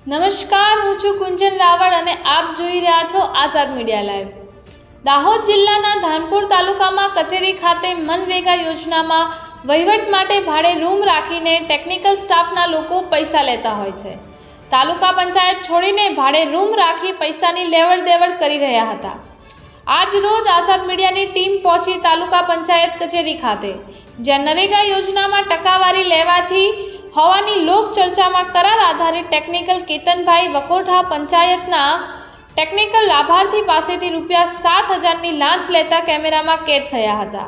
નમસ્કાર, હું છું કુંજન રાવળ અને આપ જોઈ રહ્યા છો આઝાદ મીડિયા લાઈવ। દાહોદ જિલ્લાના ધાનપુર તાલુકામાં કચેરી ખાતે મનરેગા યોજનામાં વહીવટ માટે ભાડે રૂમ રાખીને ટેકનિકલ સ્ટાફના લોકો પૈસા લેતા હોય છે। તાલુકા પંચાયત છોડીને ભાડે રૂમ રાખી પૈસાની લેવડ દેવડ કરી રહ્યા હતા। આજ રોજ આઝાદ મીડિયાની ટીમ પહોંચી તાલુકા પંચાયત કચેરી ખાતે, જ્યાં નરેગા યોજનામાં ટકાવારી લેવાથી હોવાની લોક ચર્ચામાં કરાર આધારિત ટેકનિકલ કેતનભાઈ વકોઠા પંચાયતના ટેકનિકલ લાભાર્થી પાસેથી ₹7,000ની લાંચ લેતા કેમેરામાં કેદ થયા હતા।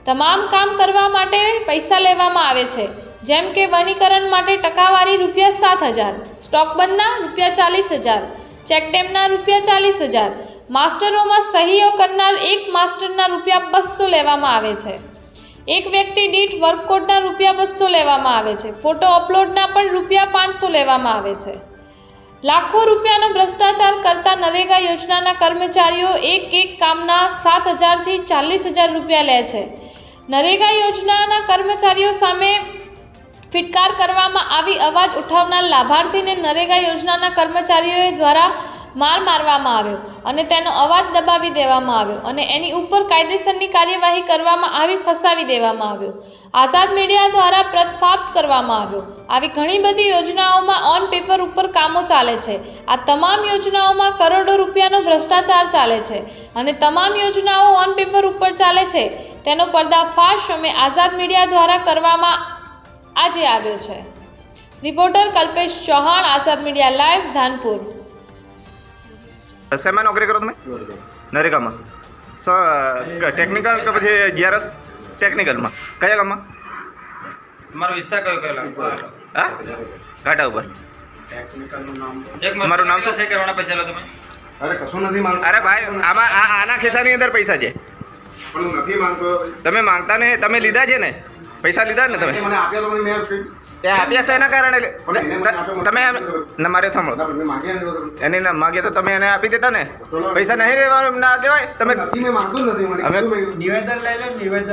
તમામ કામ કરવા માટે પૈસા લેવામાં આવે છે, જેમ કે વનીકરણ માટે ટકાવારી ₹7,000, સ્ટોકબંધના ₹40,000, ચેકડેમના ₹40,000, માસ્ટરોમાં સહીઓ કરનાર એક માસ્ટરના ₹200 લેવામાં આવે છે। એક વ્યક્તિ દીઠ વર્કકોડના ₹200 લેવામાં આવે છે। ફોટો અપલોડના પણ ₹500 લેવામાં આવે છે। લાખો રૂપિયાનો ભ્રષ્ટાચાર કરતા નરેગા યોજનાના કર્મચારીઓ એક કામના 7,000 થી 40,000 લે છે। નરેગા યોજનાના કર્મચારીઓ સામે ફિટકાર કરવામાં આવી અવાજ ઉઠાવનાર લાભાર્થીને નરેગા યોજનાના કર્મચારીઓ દ્વારા માર મારવામાં આવ્યો અને તેનો અવાજ દબાવી દેવામાં આવ્યો અને એની ઉપર કાયદેસરની કાર્યવાહી કરવામાં આવી, ફસાવી દેવામાં આવ્યો। આઝાદ મીડિયા દ્વારા પર્દાફાશ કરવામાં આવ્યો। આવી ઘણી બધી યોજનાઓમાં ઓન પેપર ઉપર કામો ચાલે છે। આ તમામ યોજનાઓમાં કરોડો રૂપિયાનો ભ્રષ્ટાચાર ચાલે છે અને તમામ યોજનાઓ ઓન પેપર ઉપર ચાલે છે, તેનો પર્દાફાશ અમે આઝાદ મીડિયા દ્વારા કરવામાં આજે આવ્યો છે। રિપોર્ટર કલ્પેશ ચૌહાણ, આઝાદ મીડિયા લાઈવ, ધાનપુર। શેમાં નોકરી કરો તમે? નરેગામાં ટેકનિકલ કે પછી જીઆરએસ? ટેકનિકલમાં કયા ગામમાં? તમારો વિસ્તાર કયો લાગે? હા, ઘાટા ઉપર। તમારું નામ શું છે? કરવાના પૈસા લો તમે? અરે કશું નથી માંગતો। અરે ભાઈ, આમાં આના ખિસ્સાની અંદર પૈસા છે, પણ હું નથી માંગતો। તમે માંગતા ને, તમે લીધા છે ને, પૈસા લીધા ને તમે? મને આપ્યા તો મેં ત્યાં આપ્યા છે એના કારણે તમે મારે થમો એની ના માગે તો તમે એને આપી દેતા ને, પૈસા નહીં રહેવાનું ના કહેવાય તમે? નથી, મેં માંગતો જ નથી। અમે નિવેદન લઈ લે, નિવેદન